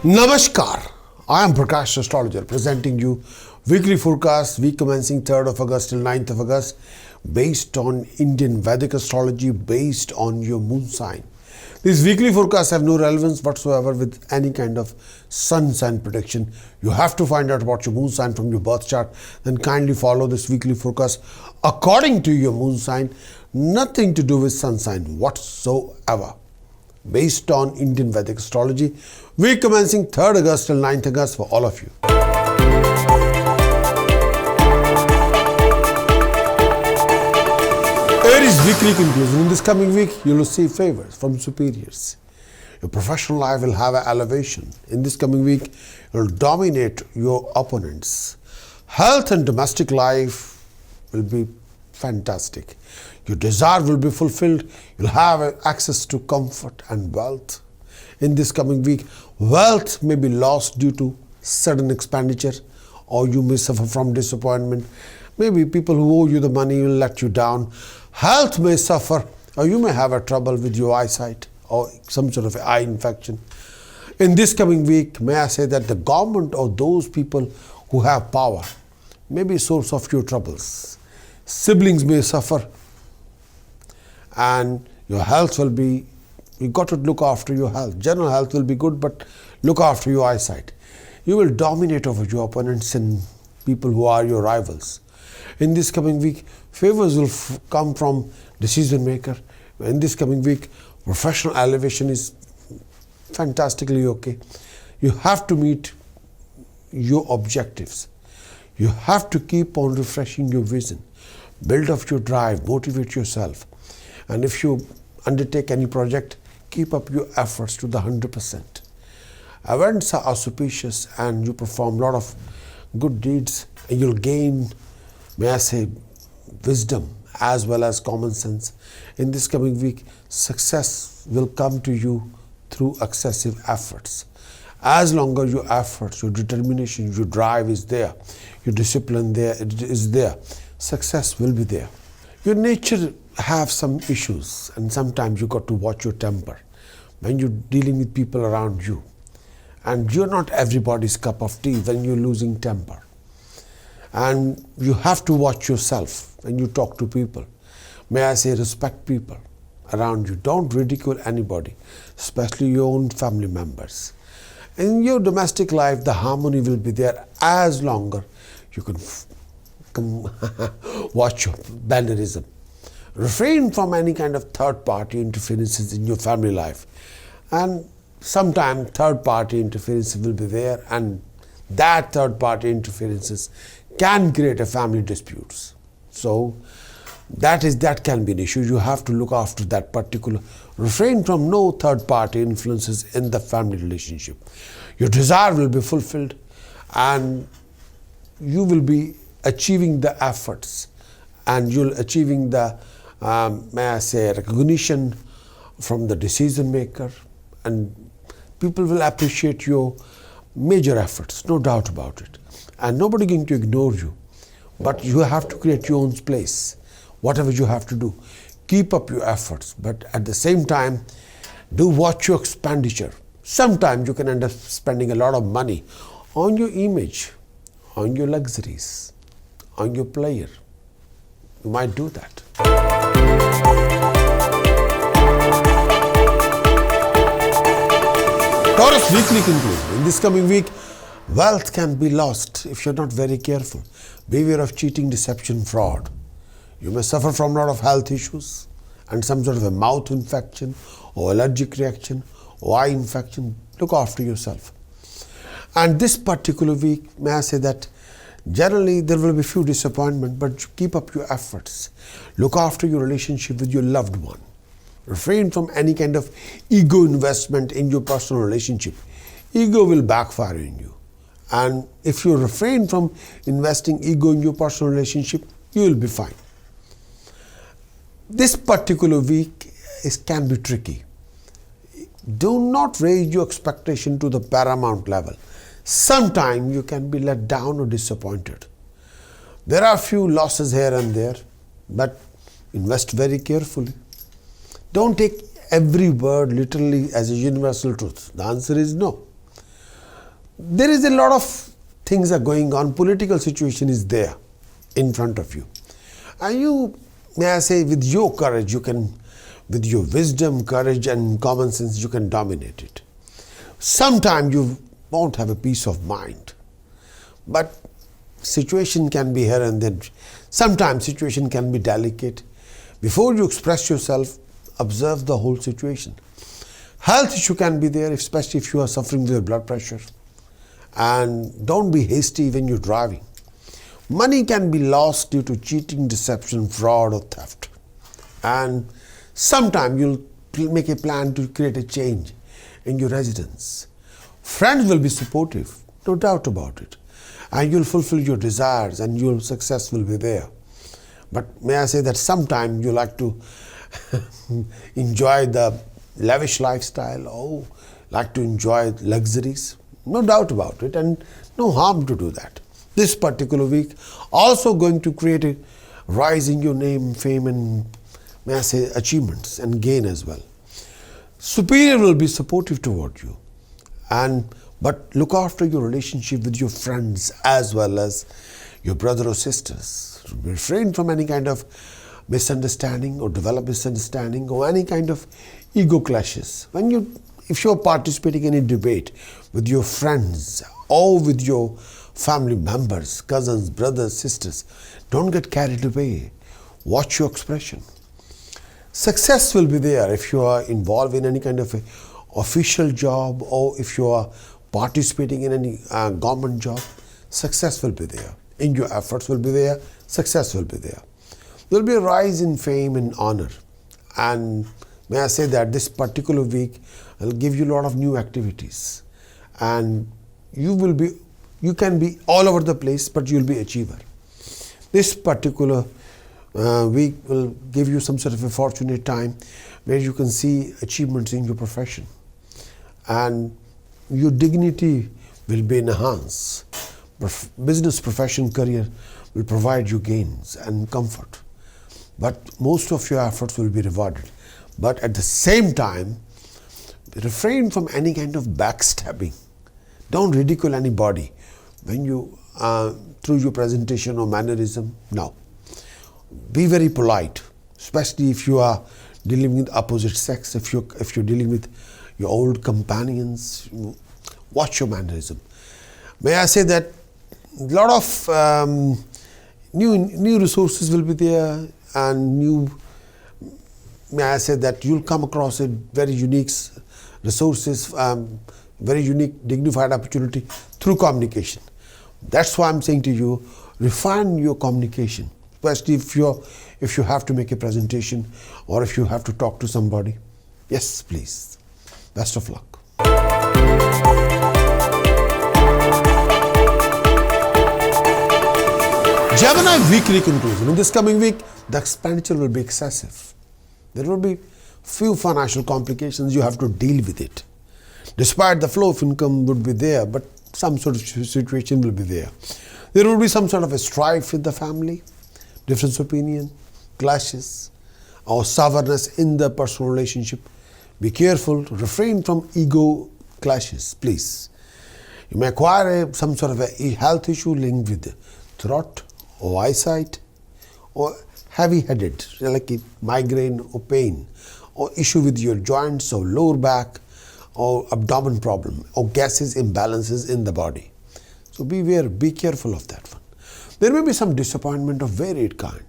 Namaskar, I am Prakash, Astrologer, presenting you weekly forecast week commencing 3rd of August till 9th of August based on Indian Vedic astrology based on your moon sign. These weekly forecasts have no relevance whatsoever with any kind of sun sign prediction. You have to find out about your moon sign from your birth chart, then kindly follow this weekly forecast according to your moon sign, nothing to do with sun sign whatsoever. Based on Indian Vedic astrology, week commencing 3rd August till 9th August for all of you. Aries Weekly conclusion. In this coming week, you will receive favors from superiors. Your professional life will have an elevation. In this coming week, you will dominate your opponents. Health and domestic life will be fantastic. Your desire will be fulfilled. You'll have access to comfort and wealth. In this coming week, wealth may be lost due to sudden expenditure, or you may suffer from disappointment. Maybe people who owe you the money will let you down. Health may suffer, or you may have a trouble with your eyesight or some sort of eye infection. In this coming week, may I say that the government or those people who have power may be a source of your troubles. Siblings may suffer, and your health will be, you got to look after your health. General health will be good, but look after your eyesight. You will dominate over your opponents and people who are your rivals. In this coming week, favors will come from decision maker. In this coming week, professional elevation is fantastically okay. You have to meet your objectives. You have to keep on refreshing your vision. Build up your drive, motivate yourself. And if you undertake any project, keep up your efforts to the 100%. Events are auspicious and you perform a lot of good deeds, and you'll gain, may I say, wisdom as well as common sense. In this coming week, success will come to you through excessive efforts. As long as your efforts, your determination, your drive is there, your discipline is there, success will be there. Your nature have some issues, and sometimes you got to watch your temper when you're dealing with people around you. And you're not everybody's cup of tea when you're losing temper. And you have to watch yourself when you talk to people. May I say, respect people around you. Don't ridicule anybody, especially your own family members. In your domestic life, the harmony will be there as longer you can watch your bannerism. Refrain from any kind of third-party interferences in your family life. And sometimes third-party interference will be there, and that third-party interferences can create a family disputes. So that can be an issue. You have to look after that particular. Refrain from no third-party influences in the family relationship. Your desire will be fulfilled, and you will be achieving the efforts, and you'll achieving the may I say, recognition from the decision maker, and people will appreciate your major efforts, no doubt about it. And nobody going to ignore you, but you have to create your own place. Whatever you have to do, keep up your efforts, but at the same time, do watch your expenditure. Sometimes you can end up spending a lot of money on your image, on your luxuries, on your player. You might do that. Taurus Weekly conclusion. In this coming week, wealth can be lost if you're not very careful. Beware of cheating, deception, fraud. You may suffer from a lot of health issues and some sort of a mouth infection or allergic reaction or eye infection. Look after yourself. And this particular week, may I say that generally there will be few disappointments, but keep up your efforts. Look after your relationship with your loved one. Refrain from any kind of ego investment in your personal relationship. Ego will backfire on you. And if you refrain from investing ego in your personal relationship, you will be fine. This particular week can be tricky. Do not raise your expectation to the paramount level. Sometimes you can be let down or disappointed. There are few losses here and there, but invest very carefully. Don't take every word literally as a universal truth. The answer is no. There is a lot of things are going on. Political situation is there in front of you. And you, may I say, with your courage, you can, with your wisdom, courage and common sense, you can dominate it. Sometimes you won't have a peace of mind. But situation can be here and then. Sometimes situation can be delicate. Before you express yourself, observe the whole situation. Health issue can be there, especially if you are suffering with blood pressure. And don't be hasty when you're driving. Money can be lost due to cheating, deception, fraud or theft. And sometime you'll make a plan to create a change in your residence. Friends will be supportive, no doubt about it. And you'll fulfill your desires and your success will be there. But may I say that sometime you like to enjoy the lavish lifestyle or like to enjoy luxuries. No doubt about it, and no harm to do that. This particular week also going to create a rise in your name, fame and, may I say, achievements and gain as well. Superior will be supportive toward you, but look after your relationship with your friends as well as your brother or sisters. Refrain from any kind of misunderstanding or develop misunderstanding or any kind of ego clashes. If you're participating in a debate with your friends or with your family members, cousins, brothers, sisters, don't get carried away. Watch your expression. Success will be there if you are involved in any kind of official job or if you are participating in any government job. Success will be there. In your efforts will be there. Success will be there. There will be a rise in fame and honor. And may I say that this particular week will give you a lot of new activities. And you can be all over the place, but you'll be achiever. This particular week will give you some sort of a fortunate time where you can see achievements in your profession. And your dignity will be enhanced. Business, profession, career will provide you gains and comfort. But most of your efforts will be rewarded. But at the same time, refrain from any kind of backstabbing. Don't ridicule anybody when you, through your presentation or mannerism. No. Be very polite, especially if you are dealing with opposite sex, if you're dealing with your old companions. Watch your mannerism. May I say that a lot of new resources will be there, and may I say that you'll come across a very unique resources, very unique dignified opportunity through communication. That's why I'm saying to you, refine your communication, especially if you have to make a presentation or if you have to talk to somebody. Yes, please. Best of luck. Gemini weekly conclusion. In this coming week, the expenditure will be excessive. There will be few financial complications. You have to deal with it. Despite the flow of income would be there, but some sort of situation will be there. There will be some sort of a strife with the family, difference of opinion, clashes, or sourness in the personal relationship. Be careful, refrain from ego clashes, please. You may acquire some sort of a health issue linked with throat or eyesight, or heavy-headed, like a migraine or pain, or issue with your joints or lower back, or abdomen problem, or gases imbalances in the body. So beware, be careful of that one. There may be some disappointment of varied kind.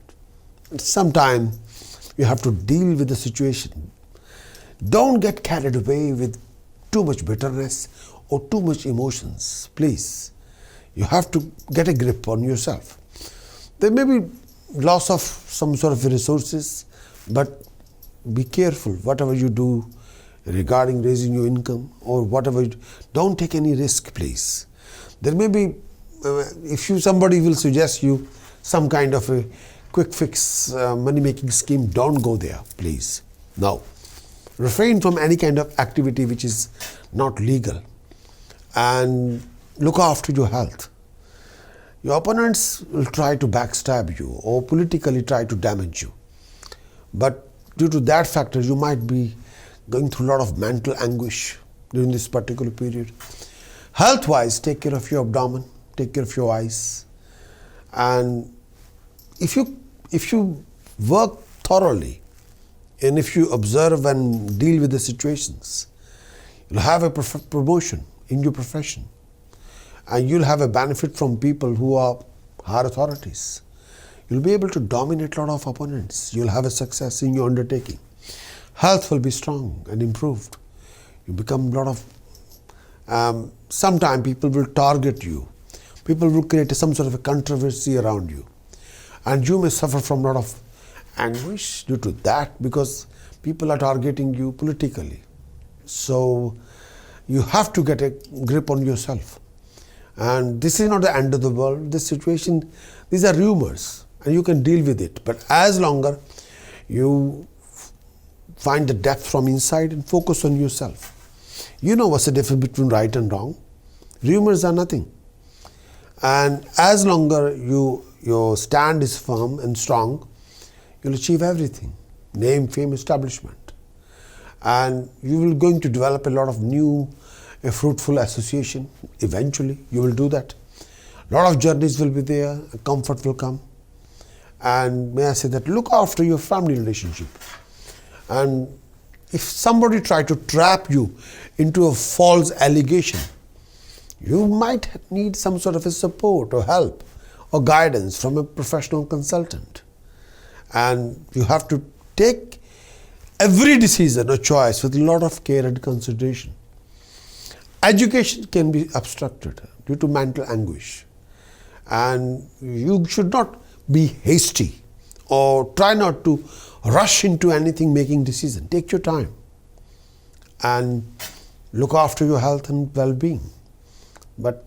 Sometimes you have to deal with the situation. Don't get carried away with too much bitterness or too much emotions, please. You have to get a grip on yourself. There may be loss of some sort of resources, but be careful whatever you do regarding raising your income or whatever. Don't take any risk, please. There may be, somebody will suggest you some kind of a quick fix money-making scheme, don't go there, please. Now, refrain from any kind of activity which is not legal, and look after your health. Your opponents will try to backstab you or politically try to damage you. But due to that factor, you might be going through a lot of mental anguish during this particular period. Health-wise, take care of your abdomen, take care of your eyes. And if you work thoroughly, and if you observe and deal with the situations, you'll have a promotion in your profession. And you'll have a benefit from people who are higher authorities. You'll be able to dominate a lot of opponents. You'll have a success in your undertaking. Health will be strong and improved. You become a lot of, sometimes people will target you. People will create some sort of a controversy around you. And you may suffer from a lot of anguish due to that, because people are targeting you politically. So you have to get a grip on yourself. And this is not the end of the world. This situation, these are rumors, and you can deal with it. But as longer you find the depth from inside and focus on yourself. You know what's the difference between right and wrong. Rumors are nothing. And as longer your stand is firm and strong, you'll achieve everything. Name, fame, establishment. And you will going to develop a lot of new, a fruitful association. Eventually, you will do that. A lot of journeys will be there, comfort will come. And may I say that, look after your family relationship. And if somebody try to trap you into a false allegation, you might need some sort of a support or help or guidance from a professional consultant. And you have to take every decision or choice with a lot of care and consideration. Education can be obstructed due to mental anguish. And you should not be hasty or try not to rush into anything making decision. Take your time and look after your health and well-being. But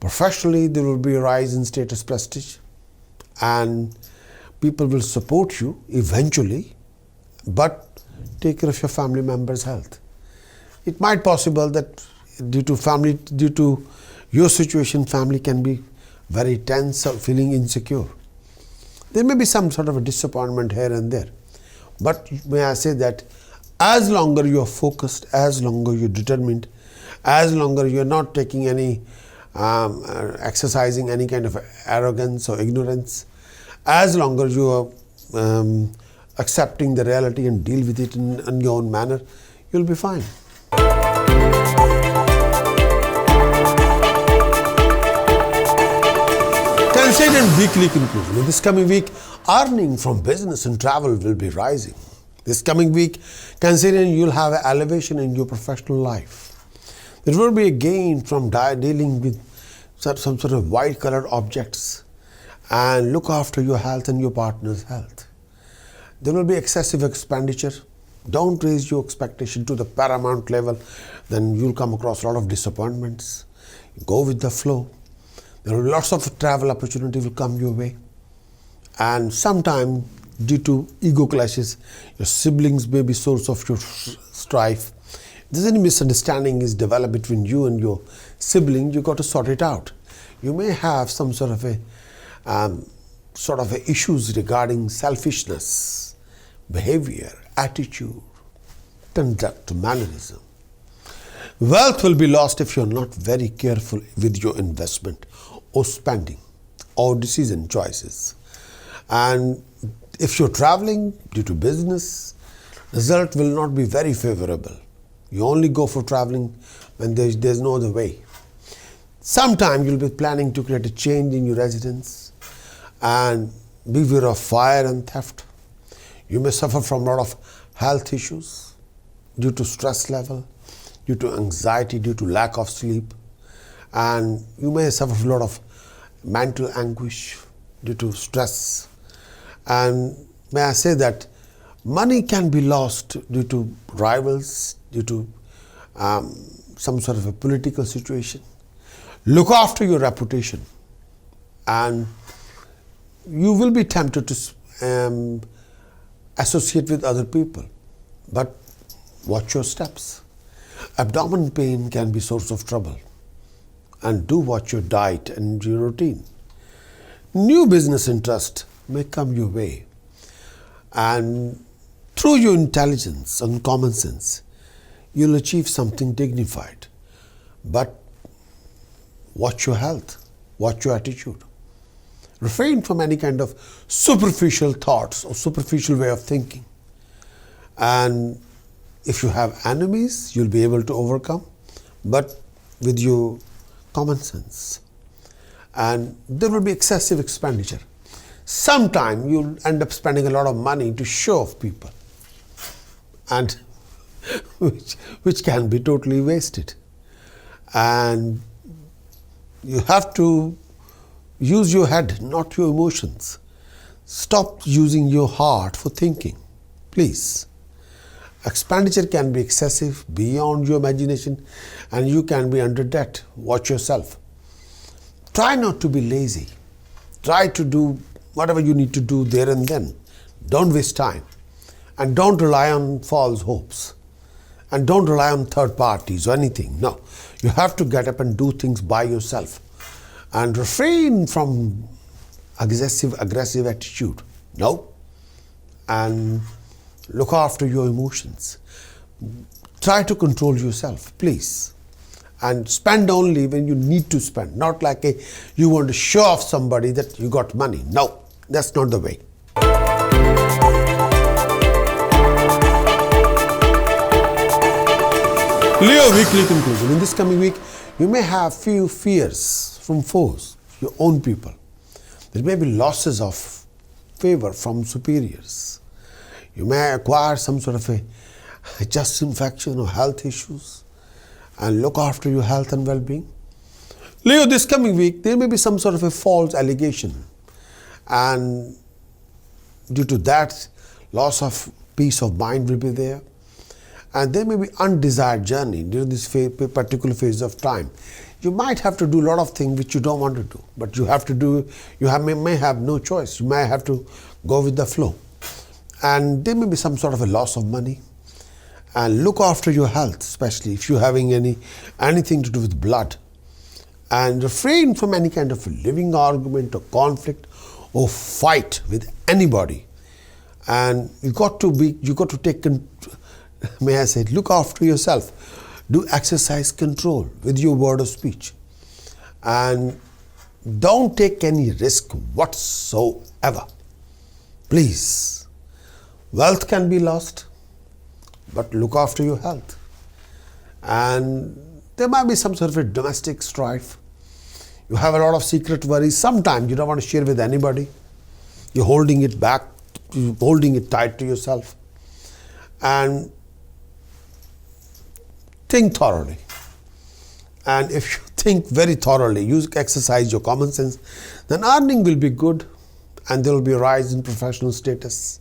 professionally, there will be a rise in status, prestige, and people will support you eventually, but take care of your family members' health. It might be possible that due to your situation, family can be very tense or feeling insecure. There may be some sort of a disappointment here and there. But may I say that as longer you are focused, as longer you're determined, as longer you're not taking any, exercising any kind of arrogance or ignorance, as longer you are accepting the reality and deal with it in your own manner, you'll be fine. Cancerian weekly conclusion. In this coming week, earning from business and travel will be rising. This coming week, Cancerian, you'll have an elevation in your professional life. There will be a gain from dealing with some sort of white-colored objects, and look after your health and your partner's health. There will be excessive expenditure. Don't raise your expectation to the paramount level, then you'll come across a lot of disappointments. Go with the flow. There will be lots of travel opportunity will come your way. And sometime, due to ego clashes, your siblings may be source of your strife. If there's any misunderstanding is developed between you and your sibling, you got to sort it out. You may have some sort of a issues regarding selfishness, behavior, attitude, conduct, mannerism. Wealth will be lost if you're not very careful with your investment or spending or decision choices. And if you're traveling due to business, result will not be very favorable. You only go for traveling when there's no other way. Sometime you'll be planning to create a change in your residence, and beware of fire and theft. You may suffer from a lot of health issues due to stress level, due to anxiety, due to lack of sleep, and you may suffer from a lot of mental anguish due to stress. And may I say that money can be lost due to rivals, due to some sort of a political situation. Look after your reputation, and you will be tempted to associate with other people, but watch your steps. Abdominal pain can be source of trouble, and do watch your diet and your routine. New business interest may come your way, and through your intelligence and common sense, you'll achieve something dignified. But Watch your health, watch your attitude. Refrain from any kind of superficial thoughts or superficial way of thinking. And if you have enemies, you'll be able to overcome, but with your common sense. And there will be excessive expenditure. Sometime you'll end up spending a lot of money to show off people, and which can be totally wasted. And you have to use your head, not your emotions. Stop using your heart for thinking, please. Expenditure can be excessive, beyond your imagination, and you can be under debt. Watch yourself. Try not to be lazy. Try to do whatever you need to do there and then. Don't waste time. And don't rely on false hopes. And don't rely on third parties or anything. No, you have to get up and do things by yourself. And refrain from aggressive attitude. No. And look after your emotions. Try to control yourself, please. And spend only when you need to spend. Not like you want to show off somebody that you got money. No, that's not the way. Leo weekly conclusion. In this coming week, you may have few fears from foes, your own people. There may be losses of favor from superiors. You may acquire some sort of a chest infection or health issues, and look after your health and well-being. Leo, this coming week, there may be some sort of a false allegation, and due to that, loss of peace of mind will be there. And there may be undesired journey during this particular phase of time. You might have to do a lot of things which you don't want to do, but you have to do. May have no choice. You may have to go with the flow. And there may be some sort of a loss of money. And look after your health, especially if you're having anything to do with blood. And refrain from any kind of living argument or conflict or fight with anybody. And you got to take, may I say, look after yourself. Do exercise control with your word of speech. And don't take any risk whatsoever. Please. Wealth can be lost, but look after your health. And there might be some sort of a domestic strife. You have a lot of secret worries. Sometimes you don't want to share with anybody. You're holding it back, you're holding it tight to yourself. And think thoroughly. And if you think very thoroughly, exercise your common sense, then earning will be good and there will be a rise in professional status.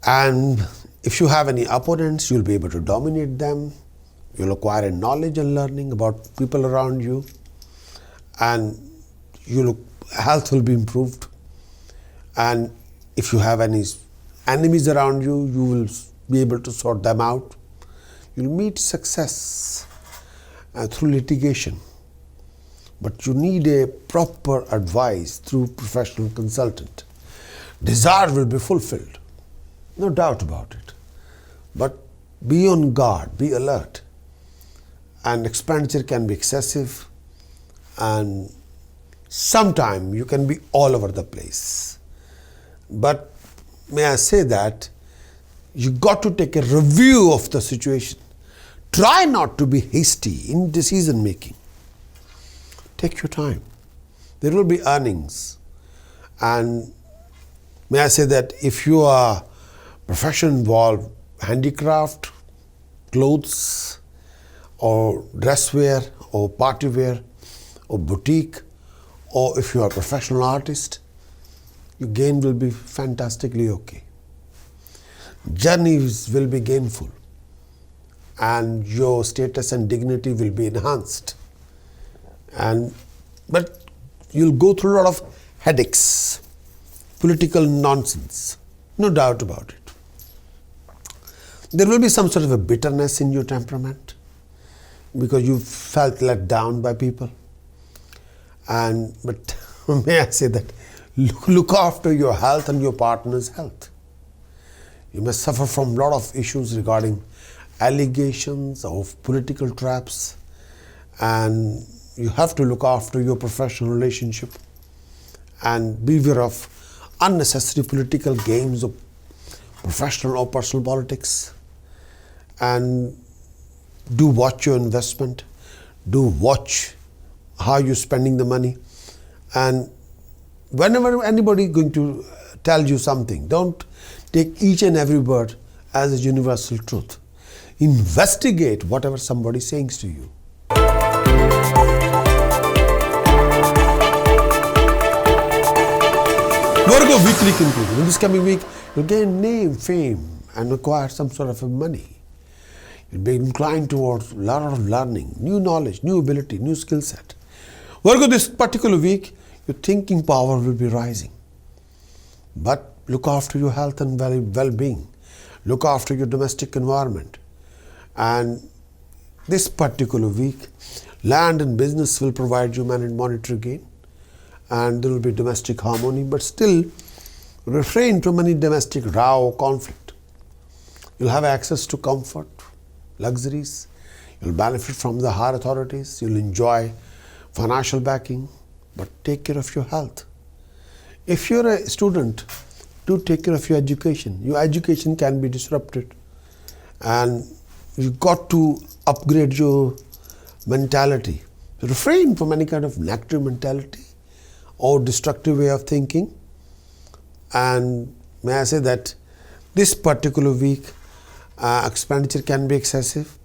And if you have any opponents, you'll be able to dominate them. You'll acquire knowledge and learning about people around you. And health will be improved. And if you have any enemies around you, you will be able to sort them out. You'll meet success through litigation. But you need a proper advice through professional consultant. Desire will be fulfilled. No doubt about it. But be on guard, be alert. And expenditure can be excessive. And sometimes you can be all over the place. But may I say that you got to take a review of the situation. Try not to be hasty in decision making. Take your time. There will be earnings. And may I say that if you are profession involved, handicraft, clothes, or dress wear, or party wear, or boutique, or if you are a professional artist, your gain will be fantastically okay. Journeys will be gainful, and your status and dignity will be enhanced. But you'll go through a lot of headaches, political nonsense, no doubt about it. There will be some sort of a bitterness in your temperament because you felt let down by people. But may I say that look after your health and your partner's health. You may suffer from a lot of issues regarding allegations of political traps, and you have to look after your professional relationship and beware of unnecessary political games of professional or personal politics. And do watch your investment, do watch how you're spending the money. And whenever anybody is going to tell you something, don't take each and every word as a universal truth. Investigate whatever somebody is saying to you. Virgo weekly conclusion. In this coming week, you'll gain name, fame, and acquire some sort of money. You'll be inclined towards a lot of learning, new knowledge, new ability, new skill set. Virgo, this particular week, your thinking power will be rising. But look after your health and well-being. Look after your domestic environment. And this particular week, land and business will provide you monetary gain. And there will be domestic harmony, but still refrain from any domestic row or conflict. You'll have access to comfort, luxuries. You'll benefit from the higher authorities. You'll enjoy financial backing, but take care of your health. If you're a student, do take care of your education. Your education can be disrupted, and you've got to upgrade your mentality. Refrain from any kind of negative mentality or destructive way of thinking. And may I say that this particular week, expenditure can be excessive,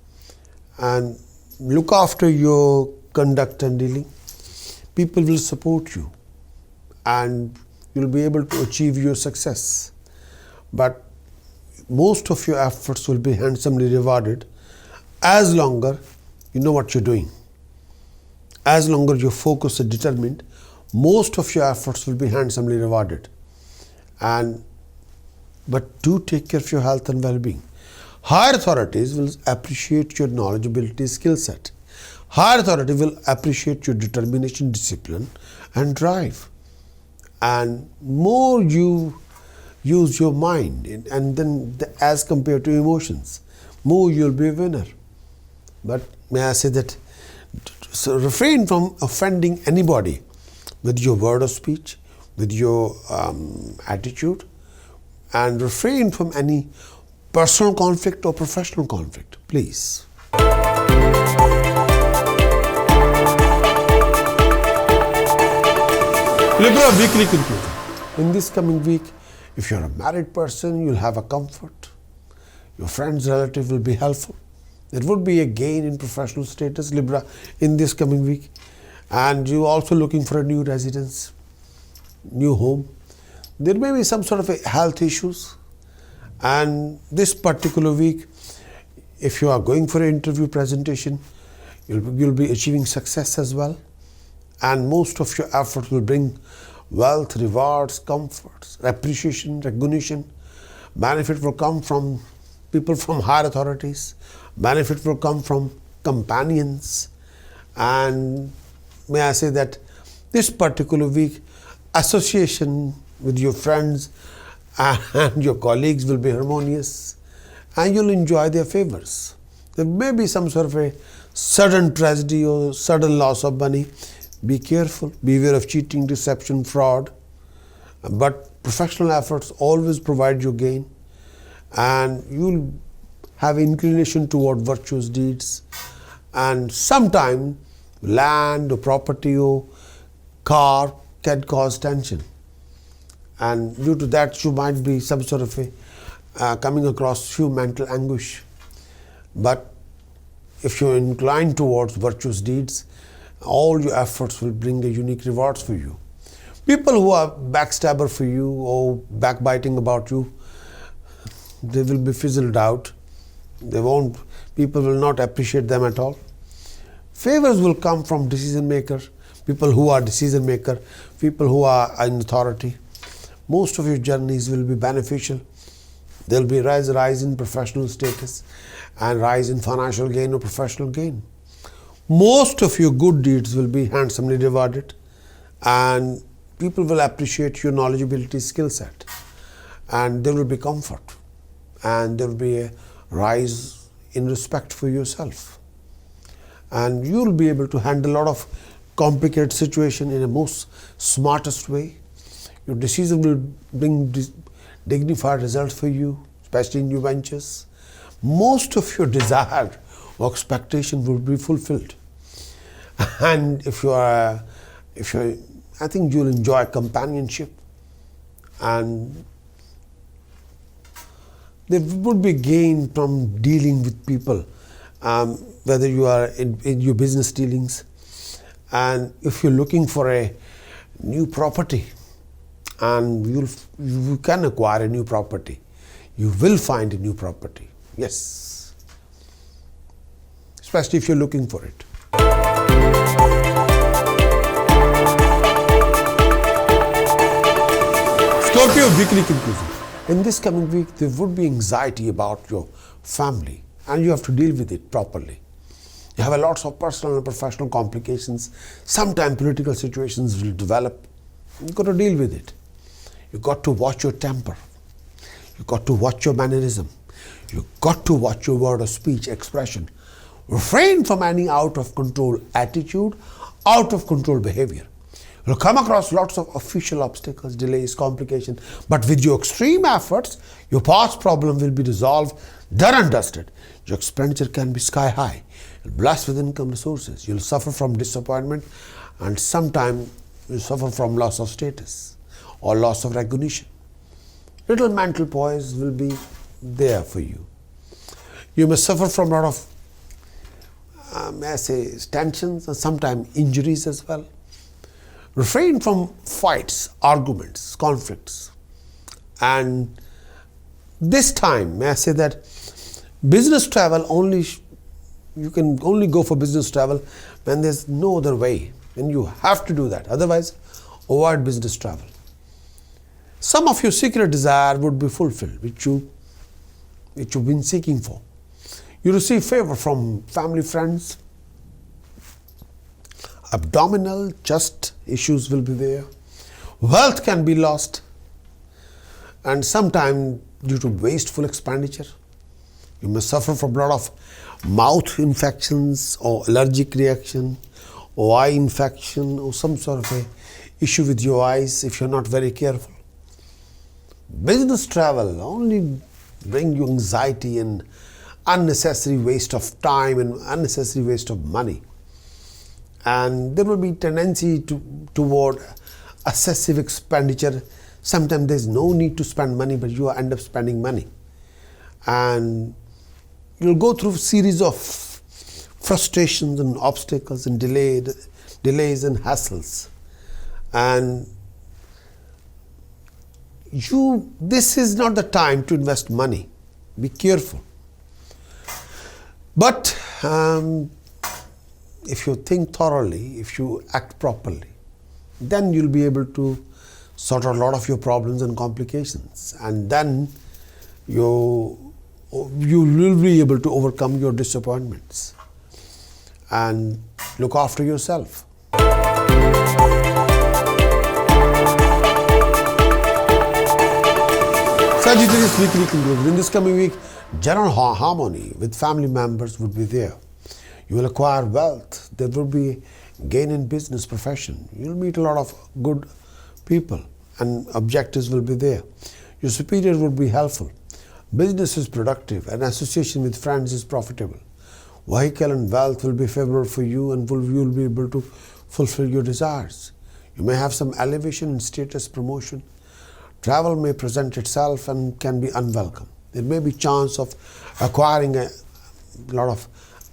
and look after your conduct and dealing. People will support you and you'll be able to achieve your success. But most of your efforts will be handsomely rewarded as longer you know what you're doing. As longer your focus is determined, most of your efforts will be handsomely rewarded. But do take care of your health and well-being. Higher authorities will appreciate your knowledge, ability, skill set. Higher authority will appreciate your determination, discipline, and drive. And more you use your mind, and then as compared to emotions, more you'll be a winner. But may I say that, so refrain from offending anybody with your word of speech, with your attitude, and refrain from any personal conflict or professional conflict, please. Libra weekly conclusion. In this coming week, if you're a married person, you'll have a comfort. Your friends, relative will be helpful. There would be a gain in professional status, Libra, in this coming week. And you're also looking for a new residence, new home. There may be some sort of health issues. And this particular week, if you are going for an interview presentation, you'll be achieving success as well. And most of your efforts will bring wealth, rewards, comforts, appreciation, recognition. Benefit will come from people from higher authorities. Benefit will come from companions. And may I say that this particular week, association with your friends and your colleagues will be harmonious, and you'll enjoy their favors. There may be some sort of a sudden tragedy or sudden loss of money. Be careful, beware of cheating, deception, fraud. But professional efforts always provide you gain, and you'll have inclination toward virtuous deeds. And sometime land or property or car can cause tension. And due to that, you might be some sort of coming across few mental anguish. But if you're inclined towards virtuous deeds, all your efforts will bring a unique rewards for you. People who are backstabber for you or backbiting about you, they will be fizzled out. People will not appreciate them at all. Favors will come from decision makers, people who are decision maker, people who are in authority. Most of your journeys will be beneficial. There will be rise in professional status and rise in financial gain or professional gain. Most of your good deeds will be handsomely rewarded, and people will appreciate your knowledge, ability, skill set, and there will be comfort, and there will be a rise in respect for yourself. and you will be able to handle a lot of complicated situation in a most smartest way. Your decision will bring dignified results for you, especially in new ventures. Most of your desire or expectation will be fulfilled. And I think you'll enjoy companionship, and there would be gain from dealing with people, whether you are in your business dealings, and if you're looking for a new property, and you can acquire a new property, you will find a new property. Yes, especially if you're looking for it. Scorpio weekly conclusion. In this coming week, there would be anxiety about your family, and you have to deal with it properly. You have lots of personal and professional complications. Sometimes political situations will develop. You've got to deal with it. You've got to watch your temper. You've got to watch your mannerism. You've got to watch your word of speech, expression. Refrain from any out of control attitude, out of control behavior. You'll come across lots of official obstacles, delays, complications, but with your extreme efforts, your past problem will be resolved, done and dusted. Your expenditure can be sky high. You're blessed with income resources. You'll suffer from disappointment, and sometimes you'll suffer from loss of status or loss of recognition. Little mental poise will be there for you. You may suffer from a lot of tensions and sometimes injuries as well. Refrain from fights, arguments, conflicts. And this time, may I say that business travel you can only go for business travel when there's no other way, and you have to do that. Otherwise, avoid business travel. Some of your secret desire would be fulfilled, which you've been seeking for. You receive favor from family, friends. Abdominal, chest issues will be there. Wealth can be lost, and sometimes due to wasteful expenditure. You may suffer from a lot of mouth infections or allergic reaction or eye infection or some sort of a issue with your eyes if you're not very careful. Business travel only bring you anxiety and unnecessary waste of time and unnecessary waste of money. And there will be tendency toward excessive expenditure. Sometimes there's no need to spend money, but you end up spending money. And you'll go through a series of frustrations and obstacles and delays and hassles. And this is not the time to invest money. Be careful. But if you think thoroughly, if you act properly, then you'll be able to sort out a lot of your problems and complications. And then you will be able to overcome your disappointments and look after yourself. Sagittarius weekly conclusion. In this coming week, general harmony with family members would be there. You will acquire wealth. There will be gain in business profession. You'll meet a lot of good people and objectives will be there. Your superior will be helpful. Business is productive and association with friends is profitable. Vehicle and wealth will be favorable for you, and you will be able to fulfill your desires. You may have some elevation in status, promotion. Travel may present itself and can be unwelcome. There may be chance of acquiring a lot of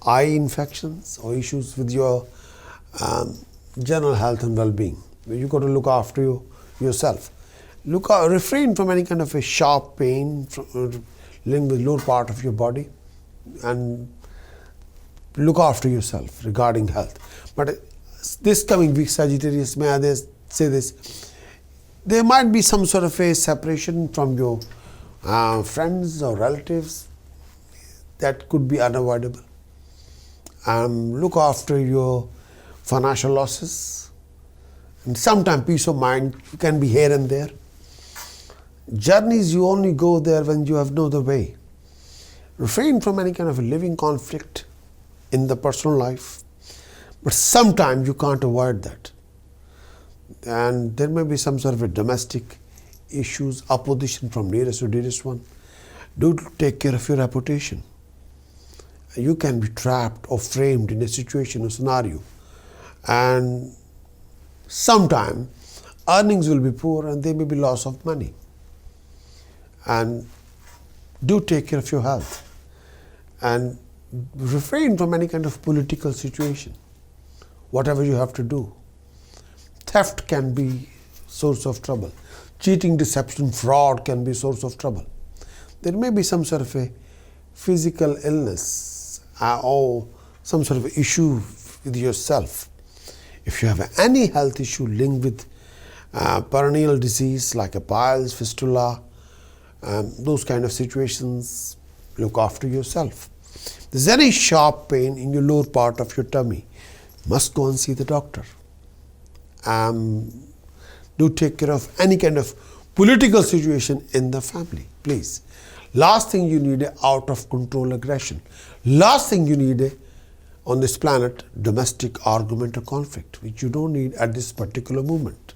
eye infections or issues with your general health and well-being. You've got to look after yourself. Refrain from any kind of a sharp pain linked with lower part of your body, and look after yourself regarding health. But this coming week, Sagittarius, may I say this, there might be some sort of a separation from your friends or relatives that could be unavoidable. Look after your financial losses, and sometimes peace of mind can be here and there. Journeys, you only go there when you have no other way. Refrain from any kind of a living conflict in the personal life. But sometimes you can't avoid that. And there may be some sort of a domestic issues, opposition from nearest to dearest one. Do take care of your reputation. You can be trapped or framed in a situation or scenario, and sometime earnings will be poor and there may be loss of money. And do take care of your health and refrain from any kind of political situation, whatever you have to do. Theft can be source of trouble. Cheating, deception, fraud can be source of trouble. There may be some sort of a physical illness or some sort of issue with yourself. If you have any health issue linked with perennial disease like a piles, fistula, those kind of situations, look after yourself. If there's any sharp pain in your lower part of your tummy, you must go and see the doctor. Do take care of any kind of political situation in the family, please. Last thing you need is out of control aggression. Last thing you need on this planet, domestic argument or conflict, which you don't need at this particular moment.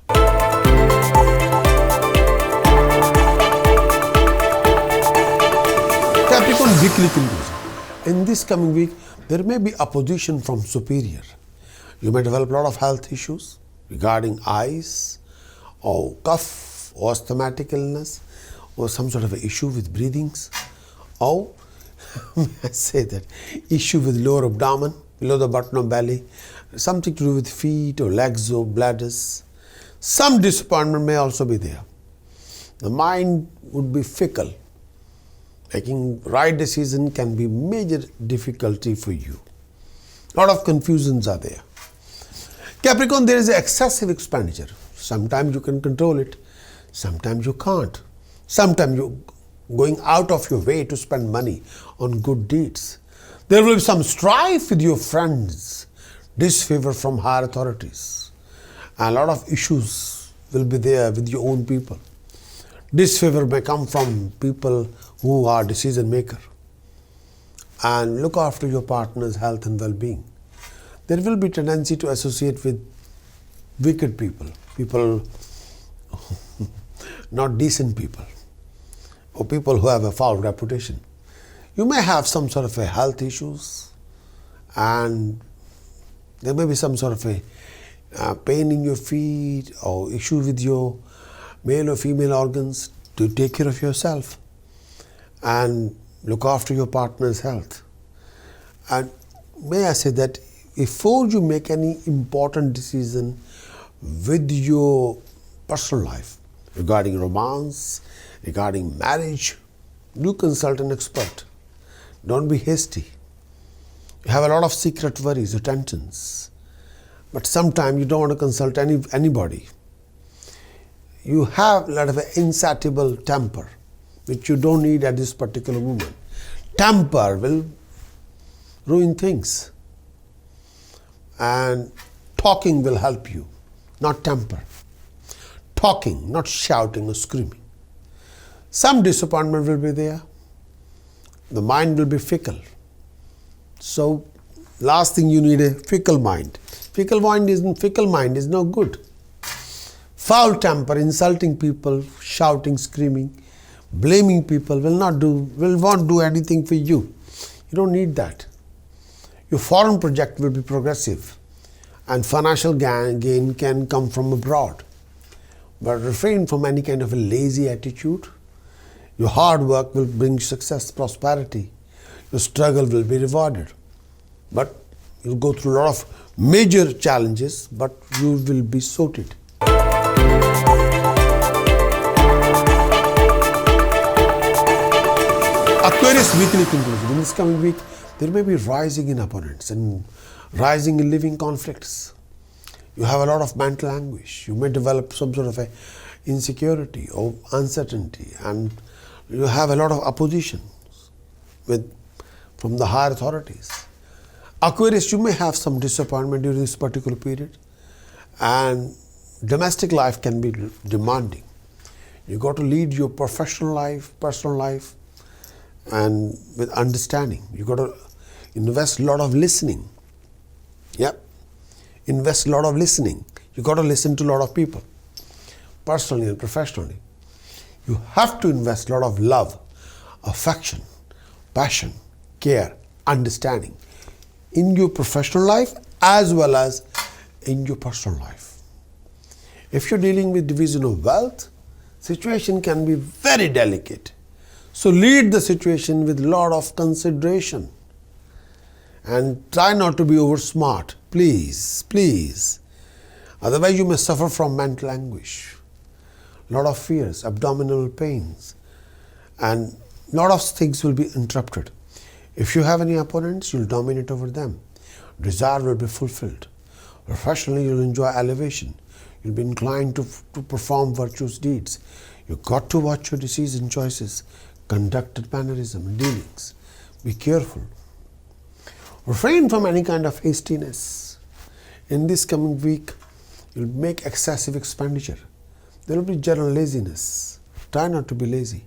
Capricorn weekly conclusion. In this coming week, there may be opposition from superior. You may develop a lot of health issues regarding eyes or cough or asthmatic illness or some sort of an issue with breathings, or may I say that issue with lower abdomen, below the button of belly, something to do with feet or legs or bladders. Some disappointment may also be there. The mind would be fickle. Making right decision can be major difficulty for you. A lot of confusions are there. Capricorn, there is excessive expenditure. Sometimes you can control it, sometimes you can't. Sometimes you're going out of your way to spend money on good deeds. There will be some strife with your friends, disfavor from higher authorities. And a lot of issues will be there with your own people. Disfavor may come from people who are decision maker. And look after your partner's health and well-being. There will be tendency to associate with wicked people, people not decent people, or people who have a foul reputation. You may have some sort of a health issues, and there may be some sort of a pain in your feet or issue with your male or female organs. To take care of yourself and look after your partner's health. And may I say that before you make any important decision with your personal life regarding romance, regarding marriage, do consult an expert. Don't be hasty. You have a lot of secret worries or tensions, but sometimes you don't want to consult anybody. You have a lot of an insatiable temper, which you don't need at this particular moment. Temper will ruin things. And talking will help you, not temper. Talking, not shouting or screaming. Some disappointment will be there. The mind will be fickle. So, last thing you need a fickle mind. Fickle mind is no good. Foul temper, insulting people, shouting, screaming, blaming people will not do anything for you. You don't need that. Your foreign project will be progressive and financial gain can come from abroad. But refrain from any kind of a lazy attitude. Your hard work will bring success, prosperity. Your struggle will be rewarded. But you'll go through a lot of major challenges, but you will be sorted. Aquarius weekly conclusion. In this coming week, there may be rising in opponents and rising in living conflicts. You have a lot of mental anguish. You may develop some sort of a insecurity or uncertainty, and you have a lot of opposition from the higher authorities. Aquarius, you may have some disappointment during this particular period, and domestic life can be demanding. You got to lead your professional life, personal life, and with understanding. You got to invest a lot of listening. Yep. invest a lot of listening. You got to listen to a lot of people, personally and professionally. You have to invest a lot of love, affection, passion, care, understanding in your professional life as well as in your personal life. If you're dealing with division of wealth, situation can be very delicate. So lead the situation with a lot of consideration and try not to be over smart. Please, please. Otherwise you may suffer from mental anguish, a lot of fears, abdominal pains, and a lot of things will be interrupted. If you have any opponents, you'll dominate over them. Desire will be fulfilled. Professionally, you'll enjoy elevation. You'll be inclined to perform virtuous deeds. You've got to watch your decision choices, conducted mannerism, dealings. Be careful. Refrain from any kind of hastiness. In this coming week, you'll make excessive expenditure. There will be general laziness. Try not to be lazy.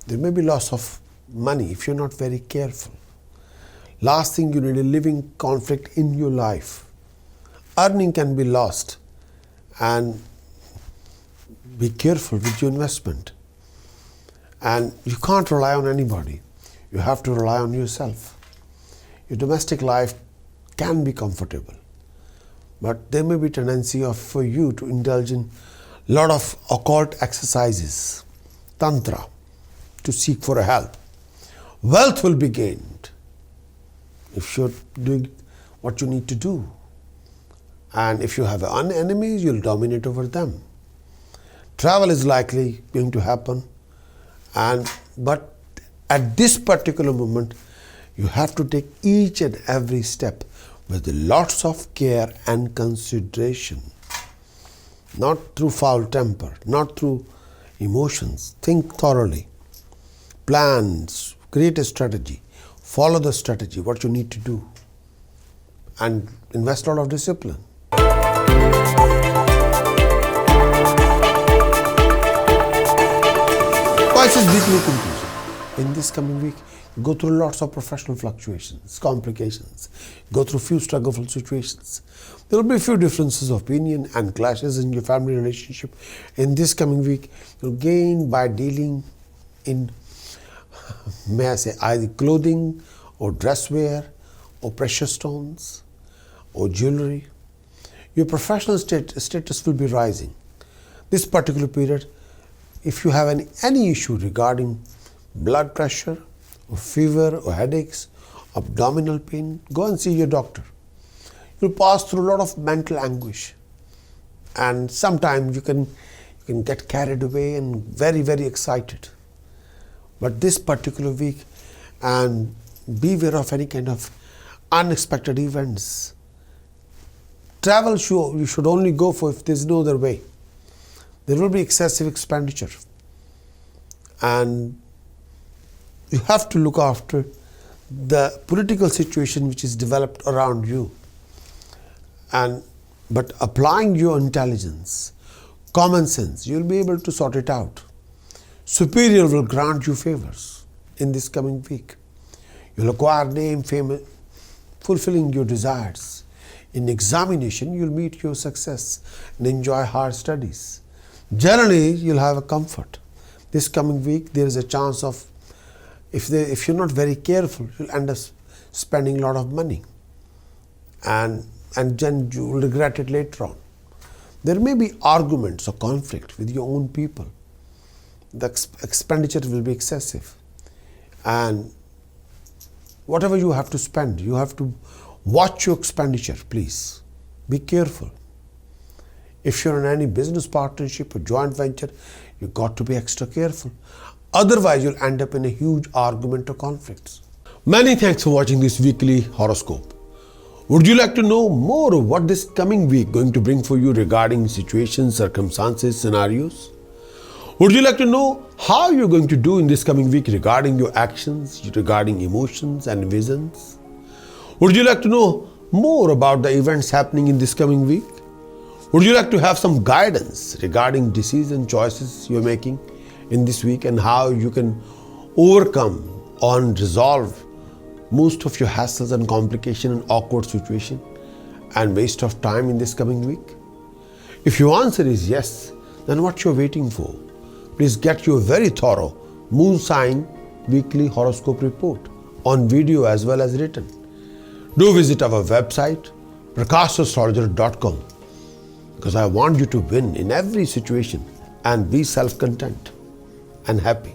There may be loss of money if you're not very careful. Last thing, you need a living conflict in your life. Earning can be lost, and be careful with your investment. And you can't rely on anybody. You have to rely on yourself. Your domestic life can be comfortable, but there may be tendency for you to indulge in a lot of occult exercises, tantra, to seek for a help. Wealth will be gained if you're doing what you need to do. And if you have enemies, you'll dominate over them. Travel is likely going to happen, but at this particular moment, you have to take each and every step with lots of care and consideration. Not through foul temper, not through emotions. Think thoroughly. Plans, create a strategy. Follow the strategy, what you need to do. And invest a lot of discipline. Pisces weekly conclusion. In this coming week, you go through lots of professional fluctuations, complications, go through few struggleful situations. There will be a few differences of opinion and clashes in your family relationship. In this coming week, you'll gain by dealing in, may I say, either clothing or dress wear or precious stones or jewelry. Your professional status will be rising. This particular period, if you have any issue regarding blood pressure or fever or headaches, abdominal pain, go and see your doctor. You'll pass through a lot of mental anguish, and sometimes you can get carried away and very, very excited. But this particular week, and beware of any kind of unexpected events. Travel you should only go for if there's no other way. There will be excessive expenditure, and you have to look after the political situation which is developed around you. But applying your intelligence, common sense, you'll be able to sort it out. Superior will grant you favors in this coming week. You'll acquire name, fame, fulfilling your desires. In examination, you'll meet your success and enjoy hard studies. Generally, you'll have a comfort. This coming week, there is a chance of, if you're not very careful, you'll end up spending a lot of money. And then you will regret it later on. There may be arguments or conflict with your own people. The expenditure will be excessive. And whatever you have to spend, you have to watch your expenditure, please. Be careful. If you're in any business partnership or joint venture, you've got to be extra careful. Otherwise, you'll end up in a huge argument or conflicts. Many thanks for watching this weekly horoscope. Would you like to know more of what this coming week going to bring for you regarding situations, circumstances, scenarios? Would you like to know how you're going to do in this coming week regarding your actions, regarding emotions and visions? Would you like to know more about the events happening in this coming week? Would you like to have some guidance regarding decision choices you're making in this week and how you can overcome or resolve most of your hassles and complications and awkward situation and waste of time in this coming week? If your answer is yes, then what you're waiting for? Please get your very thorough moon sign weekly horoscope report on video as well as written. Do visit our website prakashastrologer.com, because I want you to win in every situation and be self-content and happy.